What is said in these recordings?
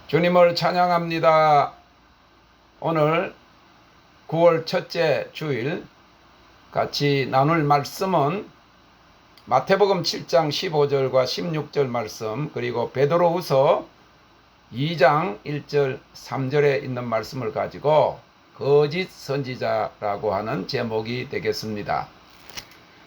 주님을 찬양합니다. 오늘 9월 첫째 주일 같이 나눌 말씀은 마태복음 7장 15절과 16절 말씀, 그리고 베드로후서 2장 1절 3절에 있는 말씀을 가지고 거짓 선지자라고 하는 제목이 되겠습니다.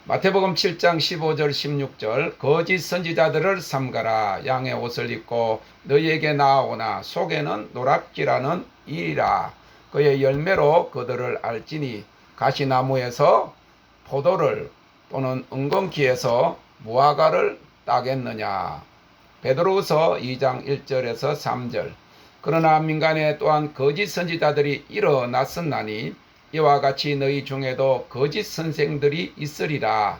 마태복음 7장 15절 16절 거짓 선지자들을 삼가라. 양의 옷을 입고 너희에게 나아오나 속에는 노략질하는 이라. 그의 열매로 그들을 알지니 가시나무에서 포도를 또는 은근키에서 무화과를 따겠느냐. 베드로후서 2장 1절에서 3절. 그러나 민간에 또한 거짓 선지자들이 일어났었나니 이와 같이 너희 중에도 거짓 선생들이 있으리라.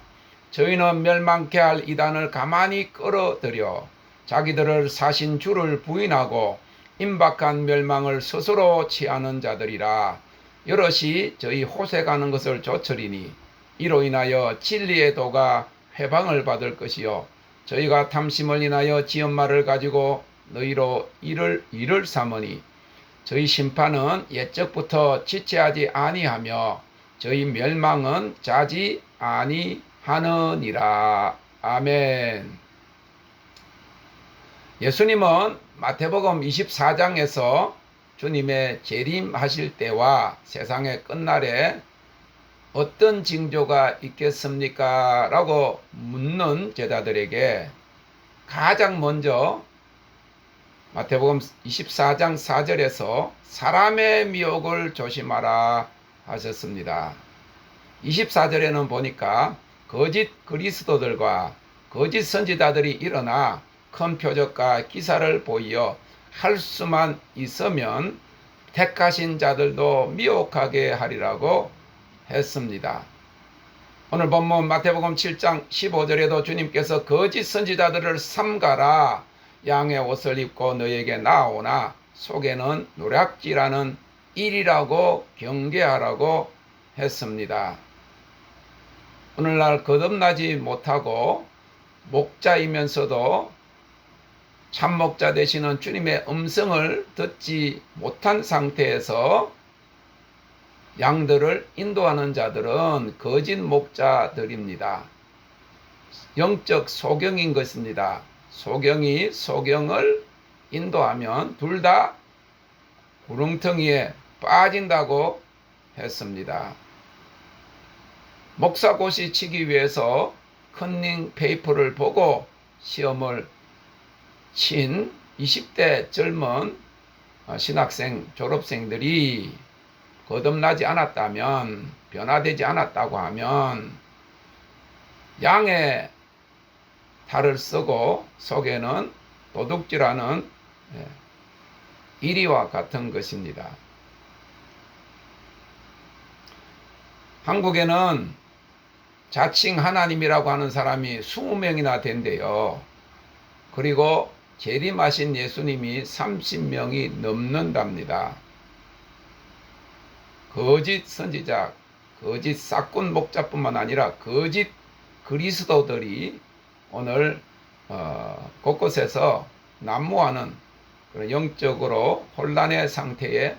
저희는 멸망케 할 이단을 가만히 끌어들여 자기들을 사신 주를 부인하고 임박한 멸망을 스스로 취하는 자들이라. 여럿이 저희 호색하는 것을 좇으리니 이로 인하여 진리의 도가 회방을 받을 것이요 저희가 탐심을 인하여 지은 말을 가지고 너희로 일을 삼으니 저희 심판은 옛적부터 지체하지 아니하며 저희 멸망은 자지 아니하느니라. 아멘. 예수님은 마태복음 24장에서 주님의 재림하실 때와 세상의 끝날에 어떤 징조가 있겠습니까? 라고 묻는 제자들에게 가장 먼저 마태복음 24장 4절에서 사람의 미혹을 조심하라 하셨습니다. 24절에는 보니까 거짓 그리스도들과 거짓 선지자들이 일어나 큰 표적과 기사를 보이어 할 수만 있으면 택하신 자들도 미혹하게 하리라고 했습니다. 오늘 본문 마태복음 7장 15절에도 주님께서 거짓 선지자들을 삼가라. 양의 옷을 입고 너에게 나오나 속에는 노략질하는 일이라고 경계하라고 했습니다. 오늘날 거듭나지 못하고 목자이면서도 참목자 되시는 주님의 음성을 듣지 못한 상태에서 양들을 인도하는 자들은 거짓 목자들입니다. 영적 소경인 것입니다. 소경이 소경을 인도하면 둘 다 구렁텅이에 빠진다고 했습니다. 목사고시 치기 위해서 컨닝 페이퍼를 보고 시험을 친 20대 젊은 신학생 졸업생들이 거듭나지 않았다면, 변화되지 않았다고 하면 양의 탈을 쓰고 속에는 도둑질하는 이리와 같은 것입니다. 한국에는 자칭 하나님이라고 하는 사람이 20명이나 된대요. 그리고 재림하신 예수님이 30명이 넘는답니다. 거짓 선지자, 거짓 사꾼 목자뿐만 아니라 거짓 그리스도들이 오늘 곳곳에서 난무하는 그런 영적으로 혼란의 상태에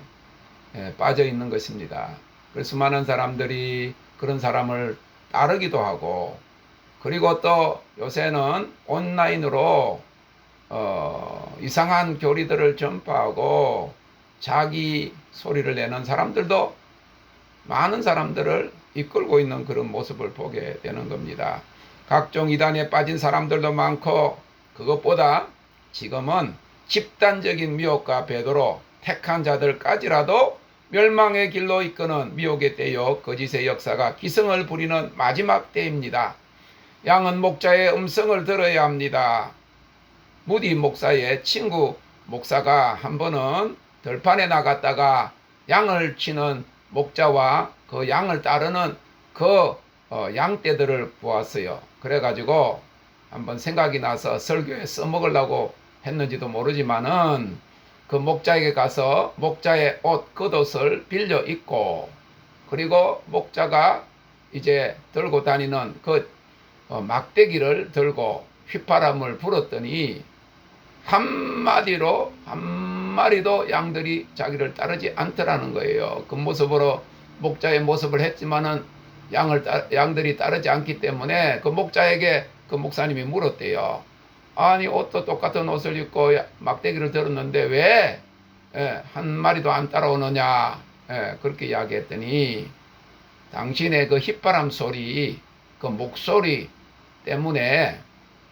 빠져 있는 것입니다. 그래서 많은 사람들이 그런 사람을 따르기도 하고, 그리고 또 요새는 온라인으로 이상한 교리들을 전파하고 자기 소리를 내는 사람들도 많은 사람들을 이끌고 있는 그런 모습을 보게 되는 겁니다. 각종 이단에 빠진 사람들도 많고, 그것보다 지금은 집단적인 미혹과 배도로 택한 자들까지라도 멸망의 길로 이끄는 미혹의 때요 거짓의 역사가 기승을 부리는 마지막 때입니다. 양은 목자의 음성을 들어야 합니다. 무디 목사의 친구 목사가 한 번은 들판에 나갔다가 양을 치는 목자와 그 양을 따르는 그 양떼들을 보았어요. 그래가지고 한번 생각이 나서 설교에 써먹으려고 했는지도 모르지만은 그 목자에게 가서 목자의 옷, 겉옷을 빌려 입고, 그리고 목자가 이제 들고 다니는 그 막대기를 들고 휘파람을 불었더니 한마디로 마리도 양들이 자기를 따르지 않더라는 거예요. 그 모습으로 목자의 모습을 했지만은 양들이 따르지 않기 때문에 그 목자에게 그 목사님이 물었대요. 아니, 옷도 똑같은 옷을 입고 막대기를 들었는데 왜 한 마리도 안 따라오느냐, 그렇게 이야기했더니 당신의 그 휘바람 소리, 그 목소리 때문에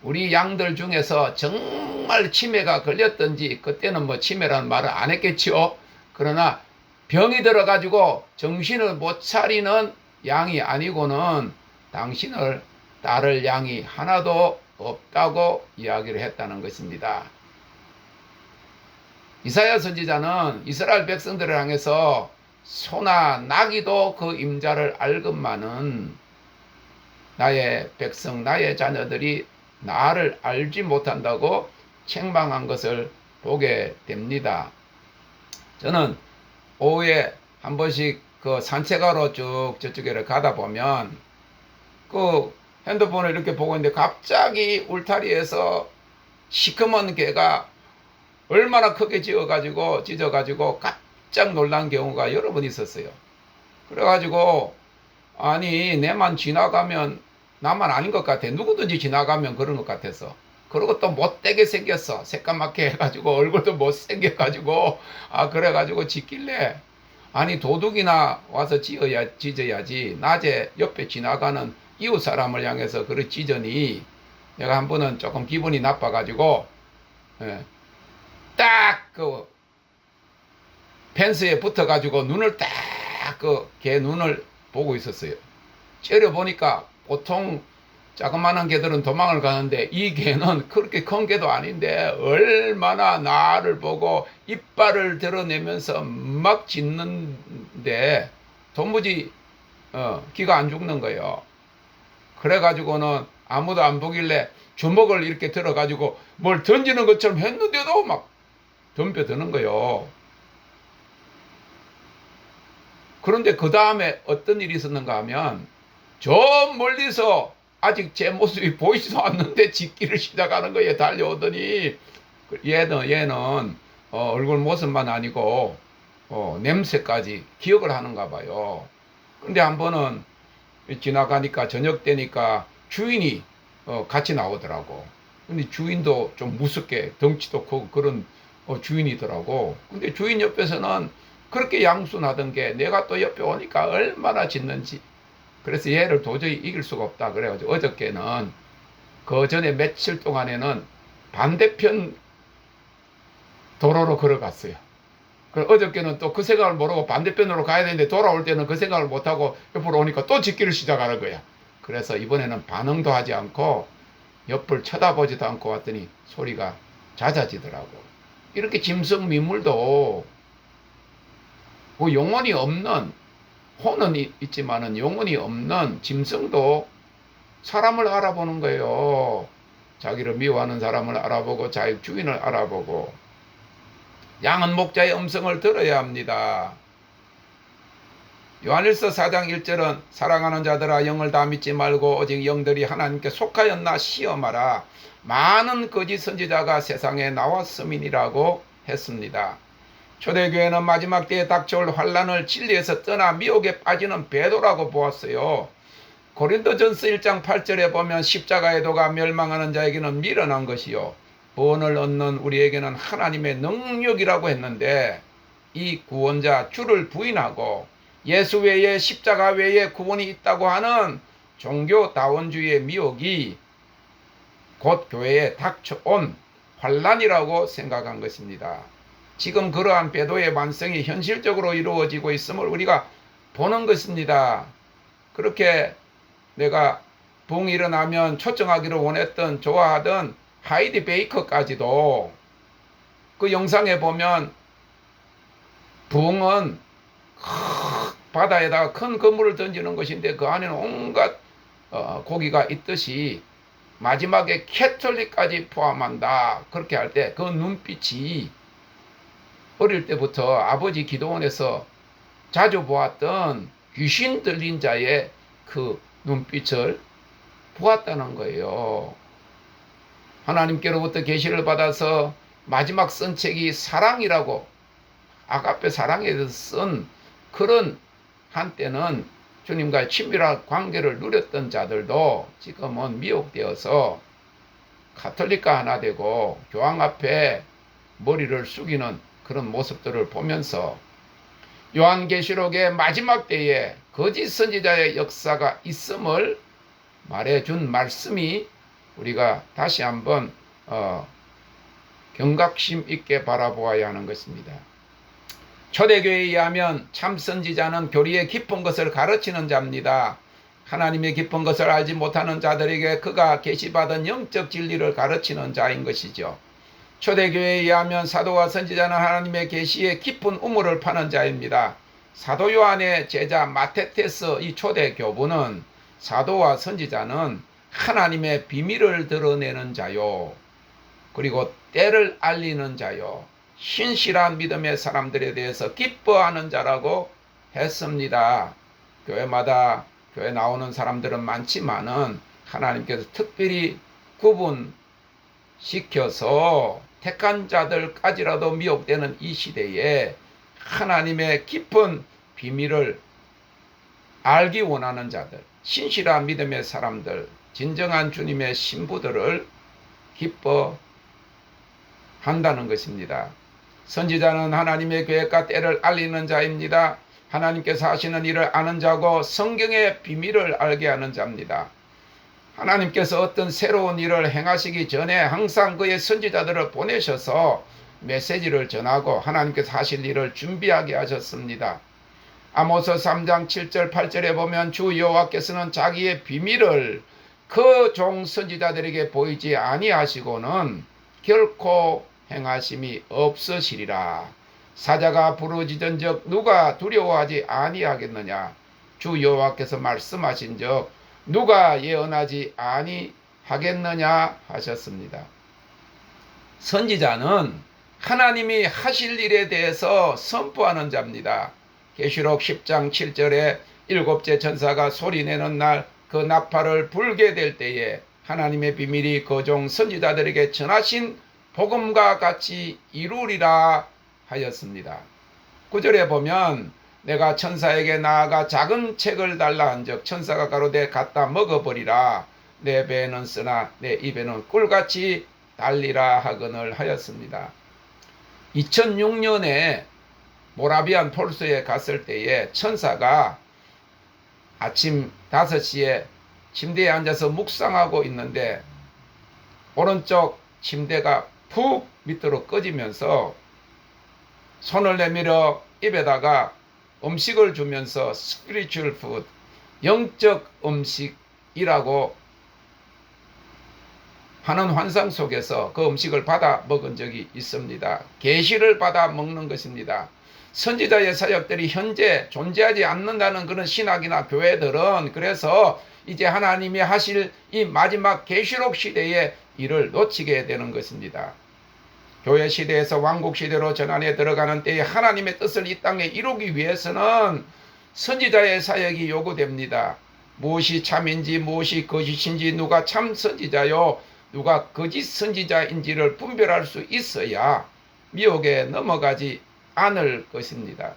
우리 양들 중에서 정말 치매가 걸렸던지, 그때는 뭐 치매라는 말을 안 했겠지요. 그러나 병이 들어가지고 정신을 못 차리는 양이 아니고는 당신을 따를 양이 하나도 없다고 이야기를 했다는 것입니다. 이사야 선지자는 이스라엘 백성들을 향해서 소나 나귀도 그 임자를 알건만은 나의 백성, 나의 자녀들이 나를 알지 못한다고 책망한 것을 보게 됩니다. 저는 오후에 한 번씩 그 산책하러 쭉 저쪽에 가다 보면 그 핸드폰을 이렇게 보고 있는데 갑자기 울타리에서 시커먼 개가 얼마나 크게 짖어가지고 깜짝 놀란 경우가 여러 번 있었어요. 그래가지고 아니, 내만 지나가면 나만 아닌 것 같아. 누구든지 지나가면 그런 것 같아서. 그리고 또 못되게 생겼어. 새까맣게 해가지고 얼굴도 못생겨가지고 그래가지고 짖길래 아니, 도둑이나 와서 짖어야지. 낮에 옆에 지나가는 이웃 사람을 향해서 그렇게 짖으니 내가 한 번은 조금 기분이 나빠가지고 딱 그 펜스에 붙어가지고 눈을 딱 그 개 눈을 보고 있었어요. 째려보니까 보통 자그마한 개들은 도망을 가는데 이 개는 그렇게 큰 개도 아닌데 얼마나 나를 보고 이빨을 드러내면서 막 짖는데 도무지 기가 안 죽는 거예요. 그래가지고는 아무도 안 보길래 주먹을 이렇게 들어가지고 뭘 던지는 것처럼 했는데도 막 덤벼드는 거예요. 그런데 그 다음에 어떤 일이 있었는가 하면 저 멀리서 아직 제 모습이 보이지도 않는데 짖기를 시작하는 거예요. 달려오더니 얘는 얼굴 모습만 아니고 냄새까지 기억을 하는가 봐요. 근데 한 번은 지나가니까 저녁 때니까 주인이 같이 나오더라고. 근데 주인도 좀 무섭게 덩치도 크고 그런 주인이더라고. 근데 주인 옆에서는 그렇게 양순하던 게 내가 또 옆에 오니까 얼마나 짖는지. 그래서 얘를 도저히 이길 수가 없다. 그래가지고 어저께는 그 전에 며칠 동안에는 반대편 도로로 걸어갔어요. 어저께는 또 그 생각을 모르고 반대편으로 가야 되는데 돌아올 때는 그 생각을 못하고 옆으로 오니까 또 짖기를 시작하는 거야. 그래서 이번에는 반응도 하지 않고 옆을 쳐다보지도 않고 왔더니 소리가 잦아지더라고. 이렇게 짐승미물도 그 영혼이 없는, 혼은 있지만은 영혼이 없는 짐승도 사람을 알아보는 거예요. 자기를 미워하는 사람을 알아보고 자기 주인을 알아보고. 양은 목자의 음성을 들어야 합니다. 요한일서 4장 1절은 사랑하는 자들아 영을 다 믿지 말고 오직 영들이 하나님께 속하였나 시험하라. 많은 거짓 선지자가 세상에 나왔음이니라고 했습니다. 초대교회는 마지막 때에 닥쳐올 환란을 진리에서 떠나 미혹에 빠지는 배도라고 보았어요. 고린도전서 1장 8절에 보면 십자가의 도가 멸망하는 자에게는 미련한 것이요 구원을 얻는 우리에게는 하나님의 능력이라고 했는데 이 구원자 주를 부인하고 예수 외에 십자가 외에 구원이 있다고 하는 종교다원주의의 미혹이 곧 교회에 닥쳐온 환란이라고 생각한 것입니다. 지금 그러한 배도의 완성이 현실적으로 이루어지고 있음을 우리가 보는 것입니다. 그렇게 내가 붕이 일어나면 초청하기를 원했던, 좋아하던 하이디 베이커까지도 그 영상에 보면 붕은 바다에다가 큰 그물을 던지는 것인데 그 안에는 온갖 고기가 있듯이 마지막에 캐톨릭까지 포함한다. 그렇게 할 때 그 눈빛이 어릴 때부터 아버지 기도원에서 자주 보았던 귀신 들린 자의 그 눈빛을 보았다는 거예요. 하나님께로부터 계시를 받아서 마지막 쓴 책이 사랑이라고, 아가페 사랑에 대해서 쓴 그런 한때는 주님과의 친밀한 관계를 누렸던 자들도 지금은 미혹되어서 가톨릭과 하나 되고 교황 앞에 머리를 숙이는 그런 모습들을 보면서 요한계시록의 마지막 때에 거짓 선지자의 역사가 있음을 말해준 말씀이 우리가 다시 한번 경각심 있게 바라보아야 하는 것입니다. 초대교회에 의하면 참 선지자는 교리의 깊은 것을 가르치는 자입니다. 하나님의 깊은 것을 알지 못하는 자들에게 그가 계시받은 영적 진리를 가르치는 자인 것이죠. 초대교회에 의하면 사도와 선지자는 하나님의 계시의 깊은 우물을 파는 자입니다. 사도 요한의 제자 마테테스 이 초대 교부는 사도와 선지자는 하나님의 비밀을 드러내는 자요, 그리고 때를 알리는 자요, 신실한 믿음의 사람들에 대해서 기뻐하는 자라고 했습니다. 교회마다 교회 나오는 사람들은 많지만은 하나님께서 특별히 구분시켜서 택한 자들까지라도 미혹되는 이 시대에 하나님의 깊은 비밀을 알기 원하는 자들, 신실한 믿음의 사람들, 진정한 주님의 신부들을 기뻐한다는 것입니다. 선지자는 하나님의 계획과 때를 알리는 자입니다. 하나님께서 하시는 일을 아는 자고 성경의 비밀을 알게 하는 자입니다. 하나님께서 어떤 새로운 일을 행하시기 전에 항상 그의 선지자들을 보내셔서 메시지를 전하고 하나님께서 하실 일을 준비하게 하셨습니다. 아모스 3장 7절 8절에 보면 주 여호와께서는 자기의 비밀을 그 종 선지자들에게 보이지 아니하시고는 결코 행하심이 없으시리라. 사자가 부르짖은즉 누가 두려워하지 아니하겠느냐. 주 여호와께서 말씀하신즉 누가 예언하지 아니하겠느냐 하셨습니다. 선지자는 하나님이 하실 일에 대해서 선포하는 자입니다. 계시록 10장 7절에 일곱째 천사가 소리내는 날 그 나팔을 불게 될 때에 하나님의 비밀이 그 종 선지자들에게 전하신 복음과 같이 이루리라 하였습니다. 9절에 보면 내가 천사에게 나아가 작은 책을 달라 한즉 천사가 가로되 갖다 먹어버리라. 내 배에는 쓰나 내 입에는 꿀같이 달리라 하거늘 하였습니다. 2006년에 모라비안 폴스에 갔을 때에 천사가 아침 5시에 침대에 앉아서 묵상하고 있는데 오른쪽 침대가 푹 밑으로 꺼지면서 손을 내밀어 입에다가 음식을 주면서 spiritual food, 영적 음식이라고 하는 환상 속에서 그 음식을 받아 먹은 적이 있습니다. 계시를 받아 먹는 것입니다. 선지자의 사역들이 현재 존재하지 않는다는 그런 신학이나 교회들은 그래서 이제 하나님이 하실 이 마지막 계시록 시대에 이를 놓치게 되는 것입니다. 교회 시대에서 왕국 시대로 전환에 들어가는 때에 하나님의 뜻을 이 땅에 이루기 위해서는 선지자의 사역이 요구됩니다. 무엇이 참인지 무엇이 거짓인지 누가 참 선지자요 누가 거짓 선지자인지를 분별할 수 있어야 미혹에 넘어가지 않을 것입니다.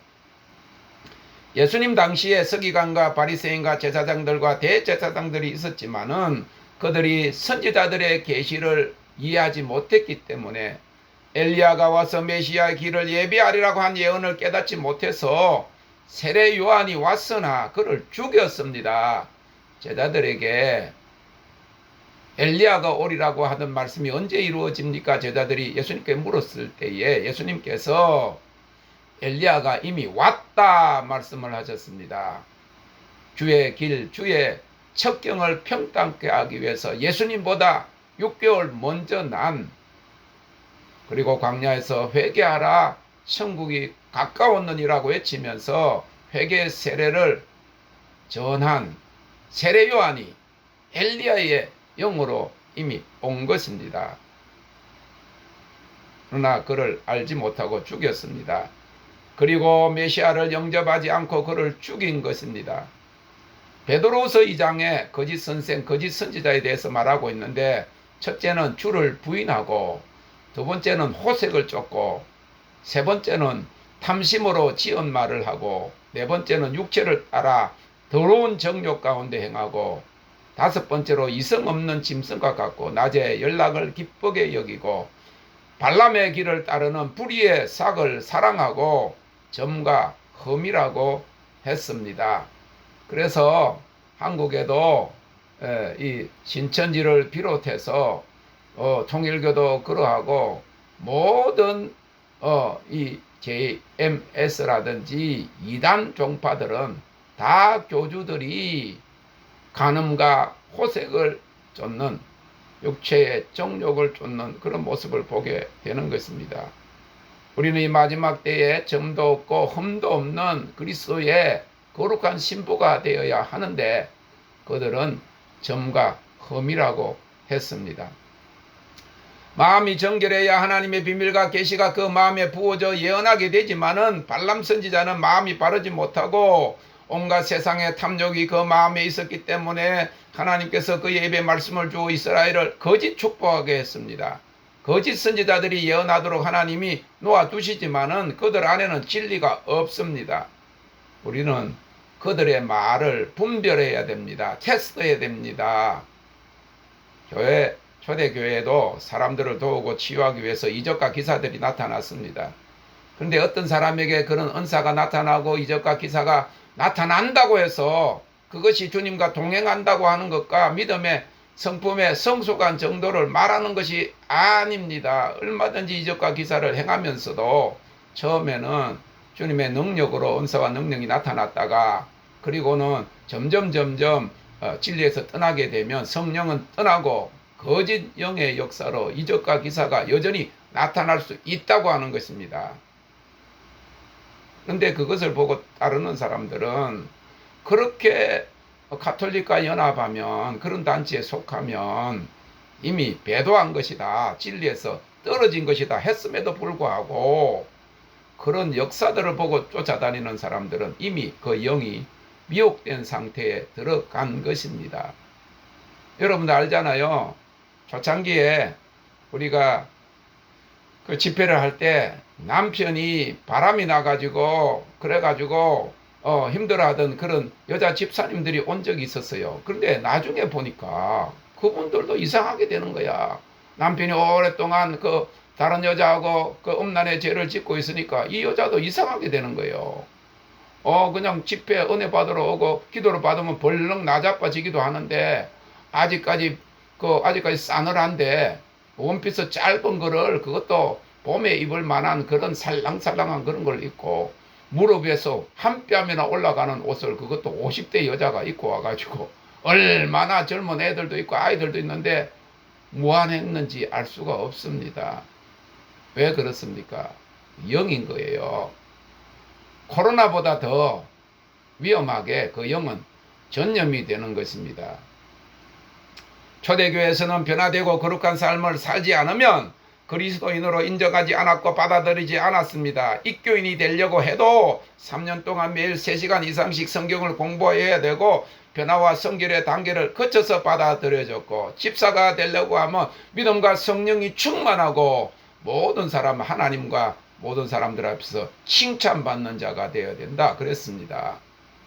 예수님 당시에 서기관과 바리새인과 제사장들과 대제사장들이 있었지만은 그들이 선지자들의 계시를 이해하지 못했기 때문에 엘리야가 와서 메시아의 길을 예비하리라고 한 예언을 깨닫지 못해서 세례 요한이 왔으나 그를 죽였습니다. 제자들에게 엘리야가 오리라고 하던 말씀이 언제 이루어집니까? 제자들이 예수님께 물었을 때에 예수님께서 엘리야가 이미 왔다 말씀을 하셨습니다. 주의 길, 주의 첩경을 평탄케 하기 위해서 예수님보다 6개월 먼저 난 그리고 광야에서 회개하라 천국이 가까웠느니라고 외치면서 회개 세례를 전한 세례 요한이 엘리야의 영으로 이미 온 것입니다. 그러나 그를 알지 못하고 죽였습니다. 그리고 메시아를 영접하지 않고 그를 죽인 것입니다. 베드로후서 2장에 거짓 선생, 거짓 선지자에 대해서 말하고 있는데 첫째는 주를 부인하고 두 번째는 호색을 쫓고, 세 번째는 탐심으로 지은 말을 하고, 네 번째는 육체를 따라 더러운 정욕 가운데 행하고, 다섯 번째로 이성 없는 짐승과 같고 낮에 연락을 기쁘게 여기고, 발람의 길을 따르는 불의의 삭을 사랑하고 점과 험이라고 했습니다. 그래서 한국에도 이 신천지를 비롯해서 통일교도 그러하고 모든 이 JMS라든지 이단 종파들은 다 교주들이 간음과 호색을 쫓는, 육체의 정욕을 쫓는 그런 모습을 보게 되는 것입니다. 우리는 이 마지막 때에 점도 없고 흠도 없는 그리스도의 거룩한 신부가 되어야 하는데 그들은 점과 흠이라고 했습니다. 마음이 정결해야 하나님의 비밀과 계시가 그 마음에 부어져 예언하게 되지만은 발람 선지자는 마음이 바르지 못하고 온갖 세상의 탐욕이 그 마음에 있었기 때문에 하나님께서 그의 입에 말씀을 주어 이스라엘을 거짓 축복하게 했습니다. 거짓 선지자들이 예언하도록 하나님이 놓아두시지만은 그들 안에는 진리가 없습니다. 우리는 그들의 말을 분별해야 됩니다. 테스트해야 됩니다. 초대교회에도 사람들을 도우고 치유하기 위해서 이적과 기사들이 나타났습니다. 그런데 어떤 사람에게 그런 은사가 나타나고 이적과 기사가 나타난다고 해서 그것이 주님과 동행한다고 하는 것과 믿음의 성품의 성숙한 정도를 말하는 것이 아닙니다. 얼마든지 이적과 기사를 행하면서도 처음에는 주님의 능력으로 은사와 능력이 나타났다가 그리고는 점점 진리에서 떠나게 되면 성령은 떠나고 거짓 영의 역사로 이적과 기사가 여전히 나타날 수 있다고 하는 것입니다. 그런데 그것을 보고 따르는 사람들은 그렇게 가톨릭과 연합하면, 그런 단체에 속하면 이미 배도한 것이다, 진리에서 떨어진 것이다 했음에도 불구하고 그런 역사들을 보고 쫓아다니는 사람들은 이미 그 영이 미혹된 상태에 들어간 것입니다. 여러분들 알잖아요. 초창기에 우리가 그 집회를 할 때 남편이 바람이 나가지고 그래가지고 힘들어하던 그런 여자 집사님들이 온 적이 있었어요. 그런데 나중에 보니까 그분들도 이상하게 되는 거야. 남편이 오랫동안 그 다른 여자하고 그 음란의 죄를 짓고 있으니까 이 여자도 이상하게 되는 거예요. 그냥 집회 은혜 받으러 오고 기도를 받으면 벌렁 나자빠지기도 하는데 아직까지 싸늘한데 원피스 짧은 거를 그것도 봄에 입을 만한 그런 살랑살랑한 그런 걸 입고 무릎 위에서 한 뼘이나 올라가는 옷을 그것도 50대 여자가 입고 와가지고 얼마나 젊은 애들도 있고 아이들도 있는데 무안했는지 알 수가 없습니다. 왜 그렇습니까? 영인 거예요. 코로나보다 더 위험하게 그 영은 전염이 되는 것입니다. 초대교회에서는 변화되고 거룩한 삶을 살지 않으면 그리스도인으로 인정하지 않았고 받아들이지 않았습니다. 입교인이 되려고 해도 3년 동안 매일 3시간 이상씩 성경을 공부해야 되고 변화와 성결의 단계를 거쳐서 받아들여졌고, 집사가 되려고 하면 믿음과 성령이 충만하고 모든 사람, 하나님과 모든 사람들 앞에서 칭찬받는 자가 되어야 된다 그랬습니다.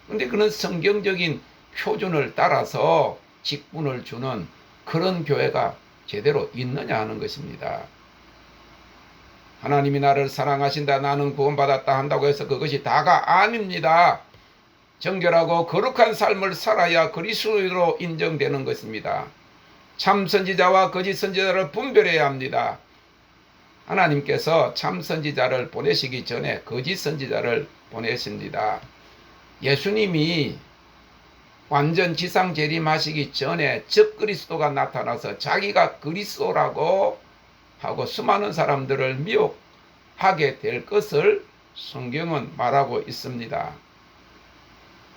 그런데 그런 성경적인 표준을 따라서 직분을 주는 그런 교회가 제대로 있느냐 하는 것입니다. 하나님이 나를 사랑하신다, 나는 구원받았다 한다고 해서 그것이 다가 아닙니다. 정결하고 거룩한 삶을 살아야 그리스도인으로 인정되는 것입니다. 참 선지자와 거짓 선지자를 분별해야 합니다. 하나님께서 참 선지자를 보내시기 전에 거짓 선지자를 보내십니다. 예수님이 완전 지상 재림하시기 전에 적그리스도가 나타나서 자기가 그리스도라고 하고 수많은 사람들을 미혹하게 될 것을 성경은 말하고 있습니다.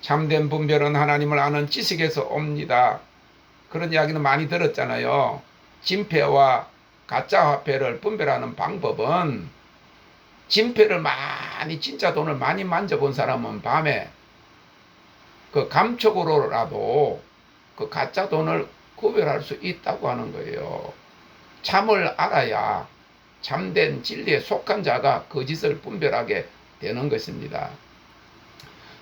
참된 분별은 하나님을 아는 지식에서 옵니다. 그런 이야기는 많이 들었잖아요. 진폐와 가짜 화폐를 분별하는 방법은, 진폐를 많이, 진짜 돈을 많이 만져본 사람은 밤에 그 감촉으로라도 그 가짜 돈을 구별할 수 있다고 하는 거예요. 참을 알아야 참된 진리에 속한 자가 거짓을 분별하게 되는 것입니다.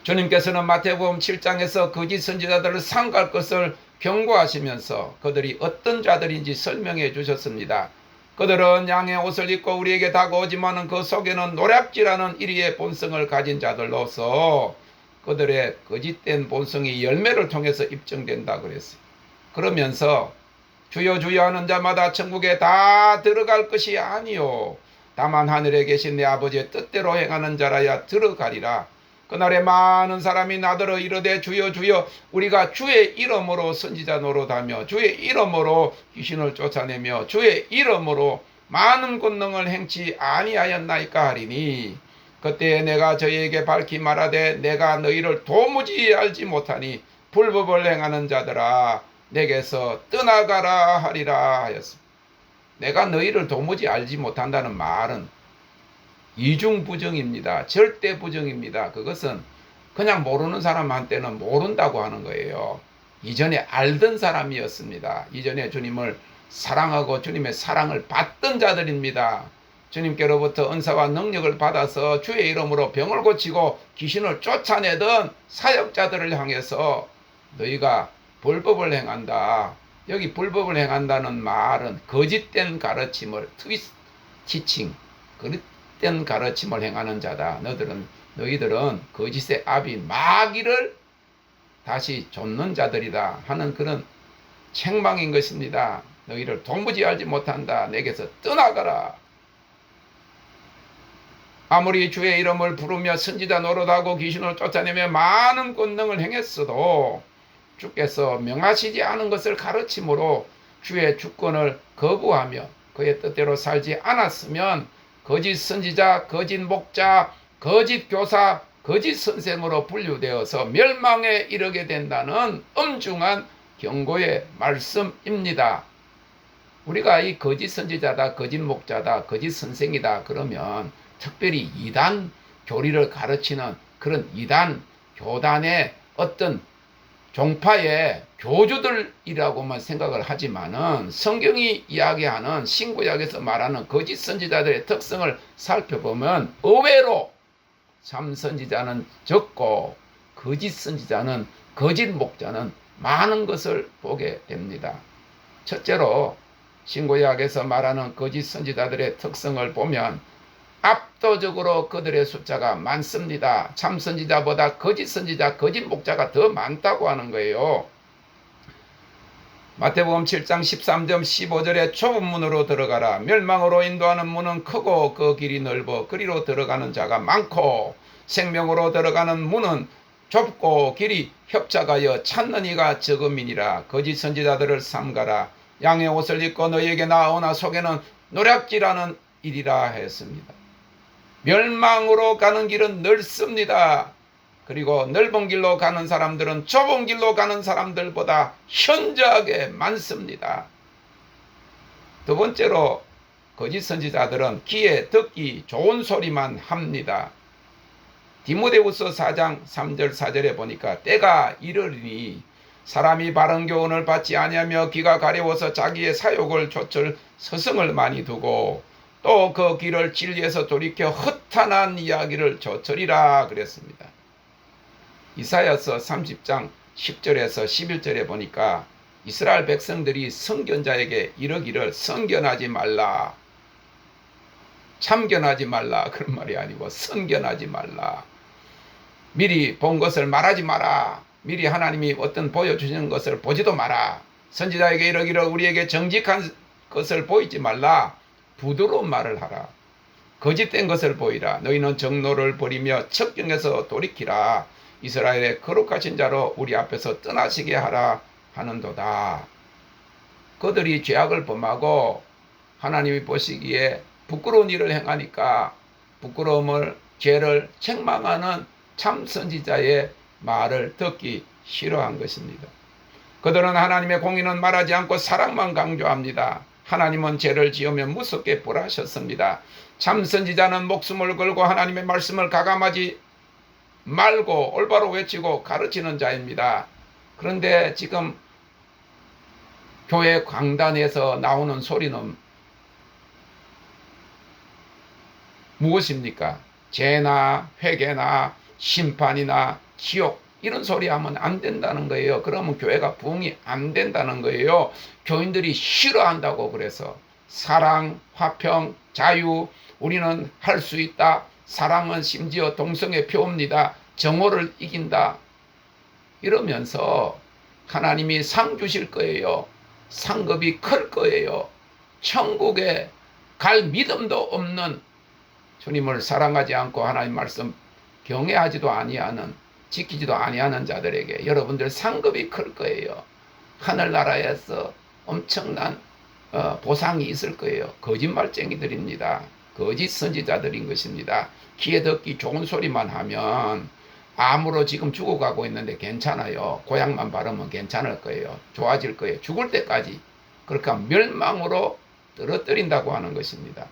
주님께서는 마태복음 7장에서 거짓 선지자들을 삼갈 것을 경고하시면서 그들이 어떤 자들인지 설명해 주셨습니다. 그들은 양의 옷을 입고 우리에게 다가오지만 그 속에는 노략질하는 이리의 본성을 가진 자들로서 그들의 거짓된 본성이 열매를 통해서 입증된다 그랬어요. 그러면서 주여 주여 하는 자마다 천국에 다 들어갈 것이 아니요 다만 하늘에 계신 내 아버지의 뜻대로 행하는 자라야 들어가리라. 그날에 많은 사람이 나더러 이르되 주여 주여 우리가 주의 이름으로 선지자 노릇하며 주의 이름으로 귀신을 쫓아내며 주의 이름으로 많은 권능을 행치 아니하였나이까 하리니 그때 내가 저희에게 밝히 말하되 내가 너희를 도무지 알지 못하니 불법을 행하는 자들아 내게서 떠나가라 하리라 하였습니다. 내가 너희를 도무지 알지 못한다는 말은 이중부정입니다. 절대 부정입니다. 그것은 그냥 모르는 사람한테는 모른다고 하는 거예요. 이전에 알던 사람이었습니다. 이전에 주님을 사랑하고 주님의 사랑을 받던 자들입니다. 주님께로부터 은사와 능력을 받아서 주의 이름으로 병을 고치고 귀신을 쫓아내던 사역자들을 향해서 너희가 불법을 행한다. 여기 불법을 행한다는 말은 거짓된 가르침을 티칭 거짓된 가르침을 행하는 자다. 너희들은 거짓의 아비 마귀를 다시 좇는 자들이다 하는 그런 책망인 것입니다. 너희를 도무지 알지 못한다. 내게서 떠나가라. 아무리 주의 이름을 부르며 선지자 노릇하고 귀신을 쫓아내며 많은 권능을 행했어도 주께서 명하시지 않은 것을 가르침으로 주의 주권을 거부하며 그의 뜻대로 살지 않았으면 거짓 선지자, 거짓 목자, 거짓 교사, 거짓 선생으로 분류되어서 멸망에 이르게 된다는 엄중한 경고의 말씀입니다. 우리가 이 거짓 선지자다, 거짓 목자다, 거짓 선생이다 그러면 특별히 이단 교리를 가르치는 그런 이단 교단의 어떤 종파의 교주들이라고만 생각을 하지만은 성경이 이야기하는 신구약에서 말하는 거짓 선지자들의 특성을 살펴보면 의외로 참 선지자는 적고 거짓 선지자는 거짓 목자는 많은 것을 보게 됩니다. 첫째로 신구약에서 말하는 거짓 선지자들의 특성을 보면 압도적으로 그들의 숫자가 많습니다. 참 선지자보다 거짓 선지자, 거짓 목자가 더 많다고 하는 거예요. 마태복음 7장 13절 15절에 좁은 문으로 들어가라. 멸망으로 인도하는 문은 크고 그 길이 넓어 그리로 들어가는 자가 많고 생명으로 들어가는 문은 좁고 길이 협착하여 찾는 이가 적음이니라. 거짓 선지자들을 삼가라. 양의 옷을 입고 너희에게 나오나 속에는 노략질하는 일이라 했습니다. 멸망으로 가는 길은 넓습니다. 그리고 넓은 길로 가는 사람들은 좁은 길로 가는 사람들보다 현저하게 많습니다. 두 번째로 거짓 선지자들은 귀에 듣기 좋은 소리만 합니다. 디모데후서 4장 3절 4절에 보니까 때가 이르리니 사람이 바른 교훈을 받지 아니하며 귀가 가려워서 자기의 사욕을 좇을 서성을 많이 두고 또 그 길을 진리에서 돌이켜 허탄한 이야기를 좇으리라 그랬습니다. 이사야서 30장 10절에서 11절에 보니까 이스라엘 백성들이 선견자에게 이르기를 선견하지 말라, 참견하지 말라 그런 말이 아니고 선견하지 말라, 미리 본 것을 말하지 마라, 미리 하나님이 어떤 보여주시는 것을 보지도 마라, 선지자에게 이르기를 우리에게 정직한 것을 보이지 말라, 부드러운 말을 하라, 거짓된 것을 보이라, 너희는 정노를 버리며 척경에서 돌이키라, 이스라엘의 거룩하신 자로 우리 앞에서 떠나시게 하라 하는도다. 그들이 죄악을 범하고 하나님이 보시기에 부끄러운 일을 행하니까 부끄러움을, 죄를 책망하는 참 선지자의 말을 듣기 싫어한 것입니다. 그들은 하나님의 공의는 말하지 않고 사랑만 강조합니다. 하나님은 죄를 지으면 무섭게 벌하셨습니다. 참 선지자는 목숨을 걸고 하나님의 말씀을 가감하지 말고 올바로 외치고 가르치는 자입니다. 그런데 지금 교회 강단에서 나오는 소리는 무엇입니까? 죄나 회개나 심판이나 지옥 이런 소리 하면 안 된다는 거예요. 그러면 교회가 부흥이 안 된다는 거예요. 교인들이 싫어한다고. 그래서 사랑, 화평, 자유, 우리는 할 수 있다. 사랑은 심지어 동성애 표입니다. 정오를 이긴다. 이러면서 하나님이 상 주실 거예요. 상급이 클 거예요. 천국에 갈 믿음도 없는, 주님을 사랑하지 않고 하나님 말씀 경외하지도 아니하는, 지키지도 아니하는 자들에게 여러분들 상급이 클 거예요. 하늘나라에서 엄청난 보상이 있을 거예요. 거짓말쟁이들입니다. 거짓 선지자들인 것입니다. 귀에 듣기 좋은 소리만 하면 암으로 지금 죽어가고 있는데 괜찮아요. 고약만 바르면 괜찮을 거예요. 좋아질 거예요. 죽을 때까지. 그렇게 하면 멸망으로 떨어뜨린다고 하는 것입니다.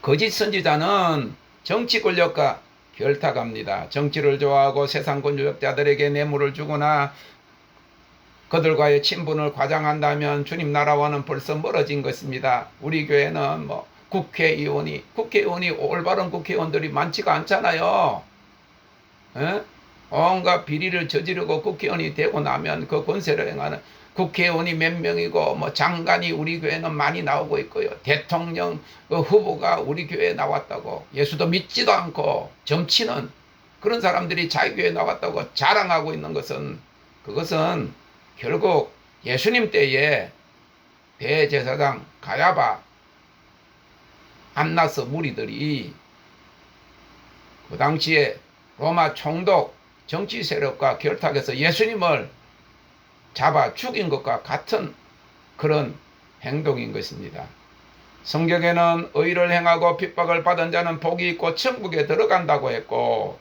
거짓 선지자는 정치 권력과 결탁합니다. 정치를 좋아하고 세상 권력자들에게 뇌물을 주거나 그들과의 친분을 과장한다면 주님 나라와는 벌써 멀어진 것입니다. 우리 교회는 국회의원이 올바른 국회의원들이 많지가 않잖아요. 에? 온갖 비리를 저지르고 국회의원이 되고 나면 그 권세를 행하는 국회의원이 몇 명이고 장관이 우리 교회는 많이 나오고 있고요. 대통령 후보가 우리 교회에 나왔다고, 예수도 믿지도 않고 점치는 그런 사람들이 자기 교회에 나왔다고 자랑하고 있는 것은, 그것은 결국 예수님 때에 대제사장 가야바, 안나스 무리들이 그 당시에 로마 총독 정치 세력과 결탁해서 예수님을 잡아 죽인 것과 같은 그런 행동인 것입니다. 성경에는 의를 행하고 핍박을 받은 자는 복이 있고 천국에 들어간다고 했고,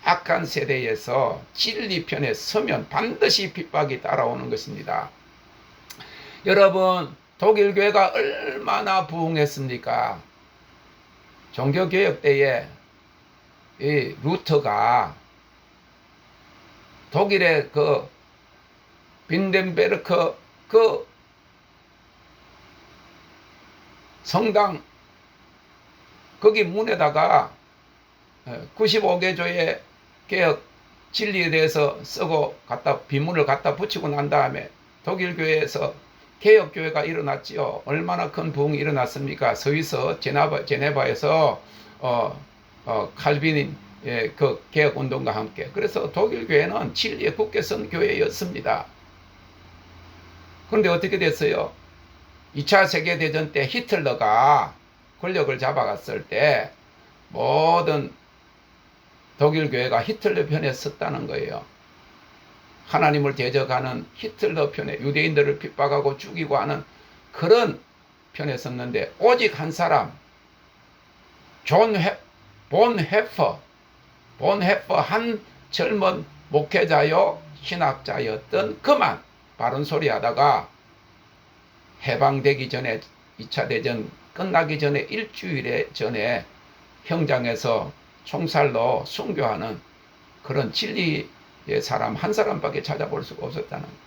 악한 세대에서 진리 편에 서면 반드시 핍박이 따라오는 것입니다. 여러분, 독일 교회가 얼마나 부흥했습니까? 종교개혁 때에 이 루터가 독일의 그 빈덴베르크 그 성당 거기 문에다가 95개 조의 개혁 진리에 대해서 쓰고 비문을 갖다 붙이고 난 다음에 독일 교회에서 개혁 교회가 일어났지요. 얼마나 큰 부흥이 일어났습니까? 스위스 제네바에서 칼빈인 그 개혁 운동과 함께. 그래서 독일 교회는 진리의 국회선 교회였습니다. 그런데 어떻게 됐어요? 2차 세계대전 때 히틀러가 권력을 잡아갔을 때 모든 독일 교회가 히틀러 편에 섰다는 거예요. 하나님을 대적하는 히틀러 편에, 유대인들을 핍박하고 죽이고 하는 그런 편에 섰는데, 오직 한 사람, 본 헤퍼 한 젊은 목회자요 신학자였던 그만 바른 소리 하다가 해방되기 전에, 2차 대전 끝나기 전에 일주일 전에 형장에서 총살로 순교하는 그런 진리의 사람 한 사람밖에 찾아볼 수가 없었다는 거예요.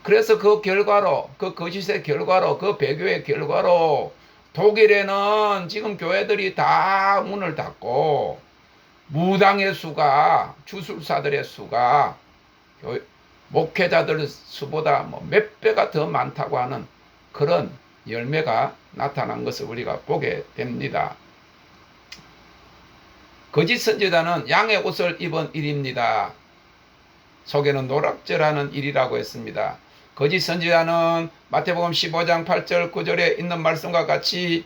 그래서 그 결과로, 그 거짓의 결과로, 그 배교의 결과로 독일에는 지금 교회들이 다 문을 닫고 무당의 수가, 주술사들의 수가 목회자들 수보다 몇 배가 더 많다고 하는 그런 열매가 나타난 것을 우리가 보게 됩니다. 거짓 선지자는 양의 옷을 입은 일입니다. 속에는 노략질하는 일이라고 했습니다. 거짓 선지자는 마태복음 15장 8절 9절에 있는 말씀과 같이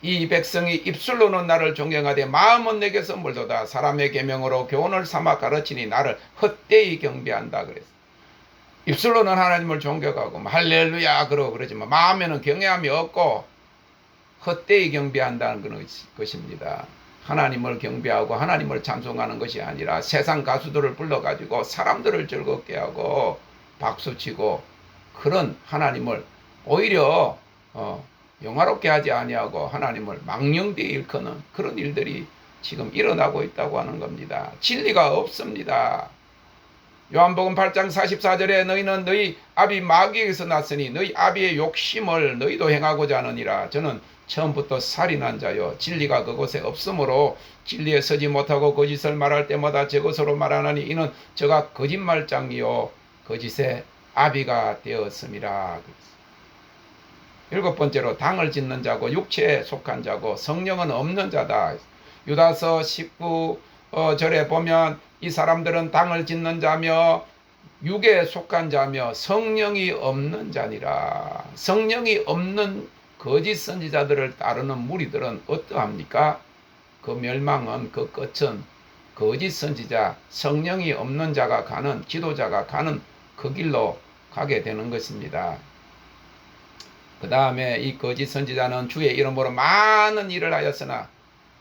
이 백성이 입술로는 나를 존경하되 마음은 내게서 멀도다. 사람의 계명으로 교훈을 삼아 가르치니 나를 헛되이 경배한다 그랬어요. 입술로는 하나님을 존경하고 할렐루야 그러고 그러지만 마음에는 경외함이 없고 헛되이 경배한다는 것입니다. 하나님을 경배하고 하나님을 찬송하는 것이 아니라 세상 가수들을 불러가지고 사람들을 즐겁게 하고 박수치고 그런 하나님을 오히려 영화롭게 하지 아니하고 하나님을 망령되이 일컫는 그런 일들이 지금 일어나고 있다고 하는 겁니다. 진리가 없습니다. 요한복음 8장 44절에 너희는 너희 아비 마귀에게서 났으니 너희 아비의 욕심을 너희도 행하고자 하느니라. 저는 처음부터 살인한 자요 진리가 그곳에 없으므로 진리에 서지 못하고 거짓을 말할 때마다 저것으로 말하나니 이는 저가 거짓말장이요 거짓의 아비가 되었음이라. 일곱 번째로 당을 짓는 자고 육체에 속한 자고 성령은 없는 자다. 유다서 19절에 보면 이 사람들은 당을 짓는 자며 육에 속한 자며 성령이 없는 자니라. 성령이 없는 거짓 선지자들을 따르는 무리들은 어떠합니까? 그 멸망은, 그 끝은 거짓 선지자, 성령이 없는 자가 가는, 지도자가 가는 그 길로 가게 되는 것입니다. 그 다음에 이 거짓 선지자는 주의 이름으로 많은 일을 하였으나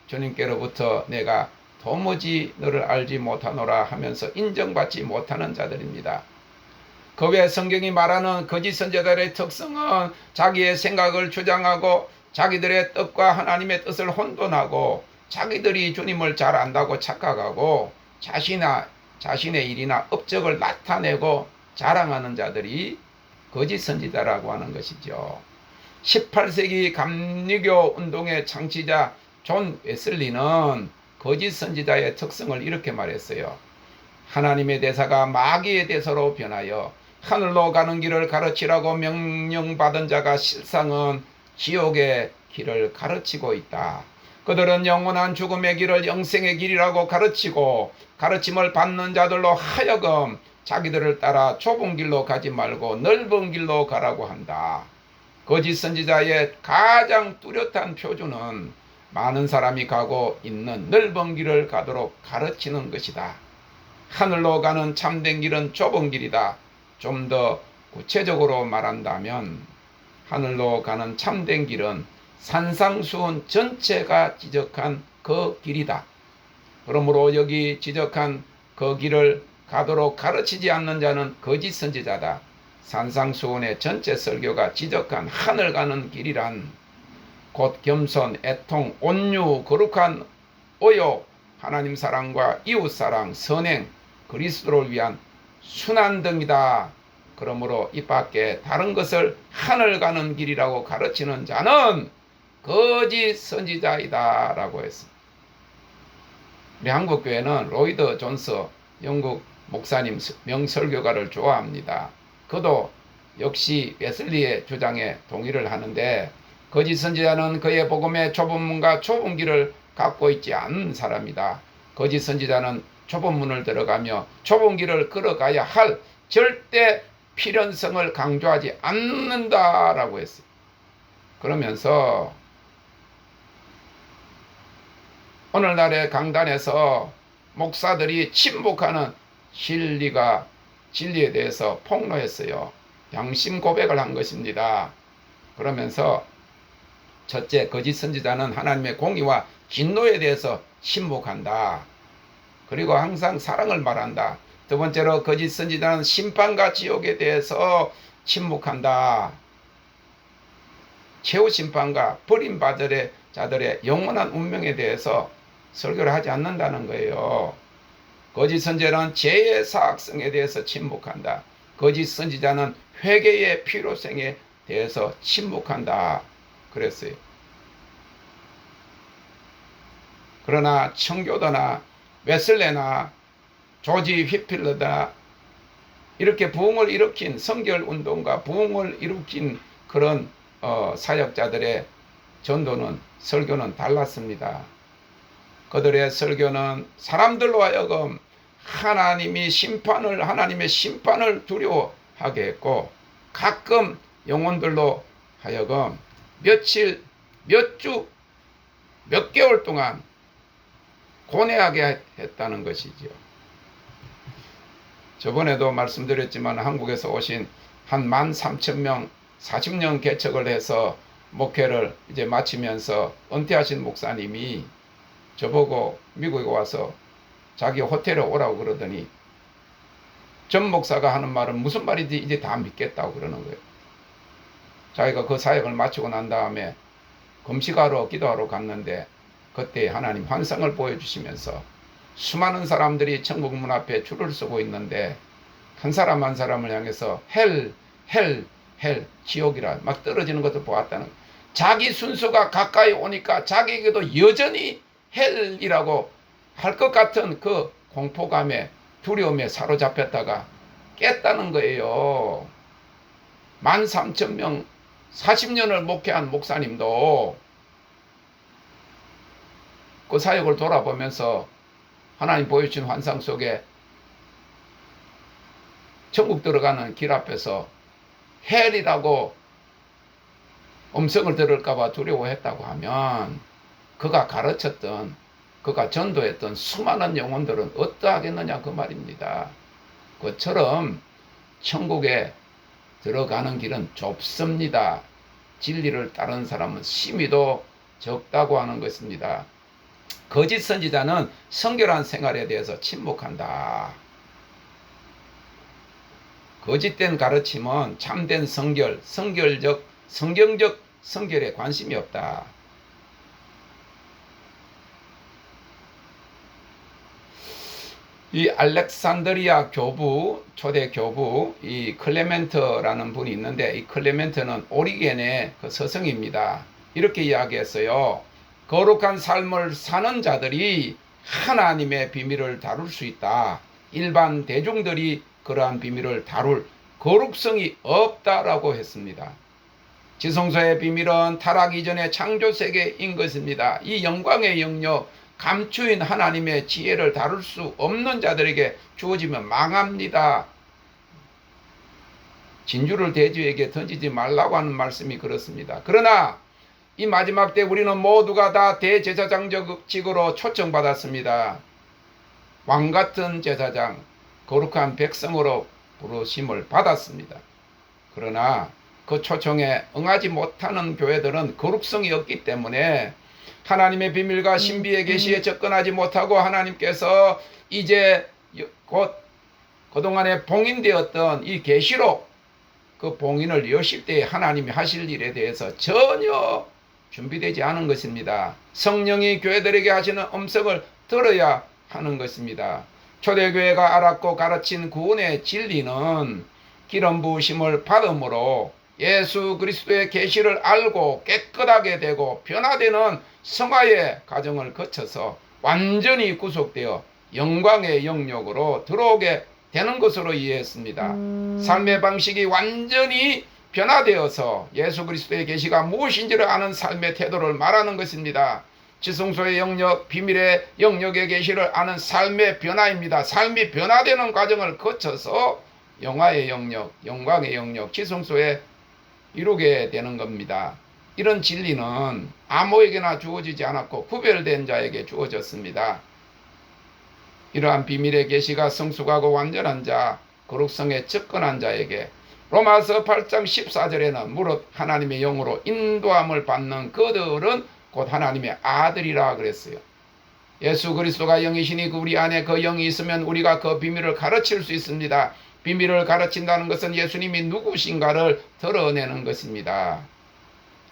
주님께로부터 내가 도무지 너를 알지 못하노라 하면서 인정받지 못하는 자들입니다. 그 외 성경이 말하는 거짓 선지자들의 특성은 자기의 생각을 주장하고 자기들의 뜻과 하나님의 뜻을 혼돈하고 자기들이 주님을 잘 안다고 착각하고 자신의 일이나 업적을 나타내고 자랑하는 자들이 거짓 선지자라고 하는 것이죠. 18세기 감리교 운동의 창시자 존 웨슬리는 거짓 선지자의 특성을 이렇게 말했어요. 하나님의 대사가 마귀의 대사로 변하여 하늘로 가는 길을 가르치라고 명령받은 자가 실상은 지옥의 길을 가르치고 있다. 그들은 영원한 죽음의 길을 영생의 길이라고 가르치고 가르침을 받는 자들로 하여금 자기들을 따라 좁은 길로 가지 말고 넓은 길로 가라고 한다. 거짓 선지자의 가장 뚜렷한 표준은 많은 사람이 가고 있는 넓은 길을 가도록 가르치는 것이다. 하늘로 가는 참된 길은 좁은 길이다. 좀 더 구체적으로 말한다면 하늘로 가는 참된 길은 산상수훈 전체가 지적한 그 길이다. 그러므로 여기 지적한 그 길을 가도록 가르치지 않는 자는 거짓 선지자다. 산상수훈의 전체 설교가 지적한 하늘 가는 길이란 곧 겸손, 애통, 온유, 거룩한 오욕, 하나님 사랑과 이웃 사랑, 선행, 그리스도를 위한 순환 등이다. 그러므로 이 밖에 다른 것을 하늘 가는 길이라고 가르치는 자는 거짓 선지자이다 라고 했습니다. 우리 한국교회는 로이드 존스 영국 목사님 명설교가를 좋아합니다. 그도 역시 웨슬리의 주장에 동의를 하는데 거짓 선지자는 그의 복음의 좁은 문과 좁은 길을 갖고 있지 않은 사람이다. 거짓 선지자는 좁은 문을 들어가며 좁은 길을 걸어가야 할 절대 필연성을 강조하지 않는다라고 했어요. 그러면서 오늘날의 강단에서 목사들이 침묵하는 진리에 대해서 폭로했어요. 양심 고백을 한 것입니다. 그러면서 첫째, 거짓 선지자는 하나님의 공의와 진노에 대해서 침묵한다. 그리고 항상 사랑을 말한다. 두 번째로 거짓 선지자는 심판과 지옥에 대해서 침묵한다. 최후 심판과 버림받을 자들의 영원한 운명에 대해서 설교를 하지 않는다는 거예요. 거짓 선지자는 죄의 사악성에 대해서 침묵한다. 거짓 선지자는 회개의 필요성에 대해서 침묵한다. 그랬어요. 그러나 청교도나 웨슬레나 조지 휘필러나 이렇게 부흥을 일으킨 성결운동과 부흥을 일으킨 그런 사역자들의 전도는 설교는 달랐습니다. 그들의 설교는 사람들로 하여금 하나님의 심판을 두려워하게 했고 가끔 영혼들로 하여금 며칠, 몇 주, 몇 개월 동안 고뇌하게 했다는 것이죠. 저번에도 말씀드렸지만 한국에서 오신 한 13,000명 40년 개척을 해서 목회를 이제 마치면서 은퇴하신 목사님이 저보고 미국에 와서 자기 호텔에 오라고 그러더니 전 목사가 하는 말은 무슨 말인지 이제 다 믿겠다고 그러는 거예요. 자기가 그 사역을 마치고 난 다음에 금식하러 기도하러 갔는데 그때 하나님 환상을 보여주시면서 수많은 사람들이 천국 문 앞에 줄을 서고 있는데 한 사람 한 사람을 향해서 헬, 지옥이라 막 떨어지는 것을 보았다는 거예요. 자기 순서가 가까이 오니까 자기에게도 여전히 헬이라고 할 것 같은 그 공포감에 두려움에 사로잡혔다가 깼다는 거예요. 13,000명 40년을 목회한 목사님도 그 사역을 돌아보면서 하나님 보여주신 환상 속에 천국 들어가는 길 앞에서 헬이라고 음성을 들을까봐 두려워했다고 하면 그가 가르쳤던, 그가 전도했던 수많은 영혼들은 어떠하겠느냐 그 말입니다. 그처럼 천국에 들어가는 길은 좁습니다. 진리를 따르는 사람은 심히도 적다고 하는 것입니다. 거짓 선지자는 성결한 생활에 대해서 침묵한다. 거짓된 가르침은 참된 성결, 성경적 성결에 관심이 없다. 이 알렉산드리아 교부, 초대 교부, 이 클레멘트라는 분이 있는데, 이 클레멘트는 오리겐의 그 서성입니다. 이렇게 이야기했어요. 거룩한 삶을 사는 자들이 하나님의 비밀을 다룰 수 있다. 일반 대중들이 그러한 비밀을 다룰 거룩성이 없다라고 했습니다. 지성소의 비밀은 타락 이전의 창조 세계인 것입니다. 이 영광의 영역, 감추인 하나님의 지혜를 다룰 수 없는 자들에게 주어지면 망합니다. 진주를 대주에게 던지지 말라고 하는 말씀이 그렇습니다. 그러나 이 마지막 때 우리는 모두가 다 대제사장직으로 초청받았습니다. 왕같은 제사장, 거룩한 백성으로 부르심을 받았습니다. 그러나 그 초청에 응하지 못하는 교회들은 거룩성이 없기 때문에 하나님의 비밀과 신비의 계시에 접근하지 못하고 하나님께서 이제 곧 그동안에 봉인되었던 이 계시록, 그 봉인을 여실 때에 하나님이 하실 일에 대해서 전혀 준비되지 않은 것입니다. 성령이 교회들에게 하시는 음성을 들어야 하는 것입니다. 초대교회가 알았고 가르친 구원의 진리는 기름 부으심을 받음으로 예수 그리스도의 계시를 알고 깨끗하게 되고 변화되는 성화의 과정을 거쳐서 완전히 구속되어 영광의 영역으로 들어오게 되는 것으로 이해했습니다. 삶의 방식이 완전히 변화되어서 예수 그리스도의 계시가 무엇인지를 아는 삶의 태도를 말하는 것입니다. 지성소의 영역, 비밀의 영역의 계시를 아는 삶의 변화입니다. 삶이 변화되는 과정을 거쳐서 영화의 영역, 영광의 영역, 지성소에 이루게 되는 겁니다. 이런 진리는 아무에게나 주어지지 않았고 구별된 자에게 주어졌습니다. 이러한 비밀의 계시가 성숙하고 완전한 자, 거룩성에 접근한 자에게 로마서 8장 14절에는 무릇 하나님의 영으로 인도함을 받는 그들은 곧 하나님의 아들이라 그랬어요. 예수 그리스도가 영이시니 우리 안에 그 영이 있으면 우리가 그 비밀을 가르칠 수 있습니다. 비밀을 가르친다는 것은 예수님이 누구신가를 드러내는 것입니다.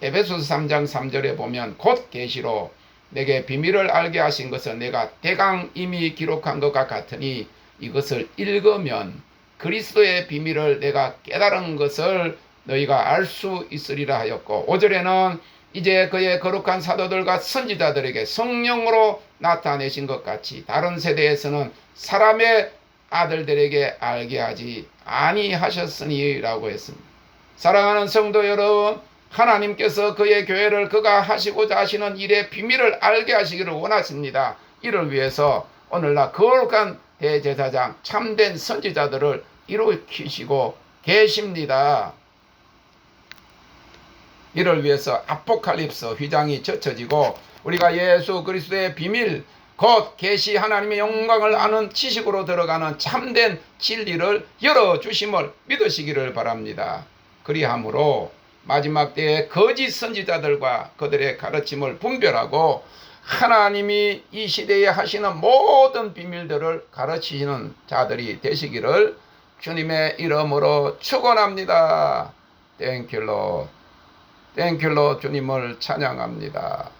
에베소서 3장 3절에 보면 곧 계시로 내게 비밀을 알게 하신 것은 내가 대강 이미 기록한 것과 같으니 이것을 읽으면 그리스도의 비밀을 내가 깨달은 것을 너희가 알 수 있으리라 하였고, 5절에는 이제 그의 거룩한 사도들과 선지자들에게 성령으로 나타내신 것 같이 다른 세대에서는 사람의 아들들에게 알게 하지 아니하셨으니 라고 했습니다. 사랑하는 성도 여러분, 하나님께서 그의 교회를 그가 하시고자 하시는 일의 비밀을 알게 하시기를 원하십니다. 이를 위해서 오늘날 거룩한 대제사장, 참된 선지자들을 일으키시고 계십니다. 이를 위해서 아포칼립스 휘장이 젖혀지고 우리가 예수 그리스도의 비밀, 곧 계시 하나님의 영광을 아는 지식으로 들어가는 참된 진리를 열어주심을 믿으시기를 바랍니다. 그리함으로 마지막 때에 거짓 선지자들과 그들의 가르침을 분별하고 하나님이 이 시대에 하시는 모든 비밀들을 가르치시는 자들이 되시기를 주님의 이름으로 축원합니다. 땡큐로 주님을 찬양합니다.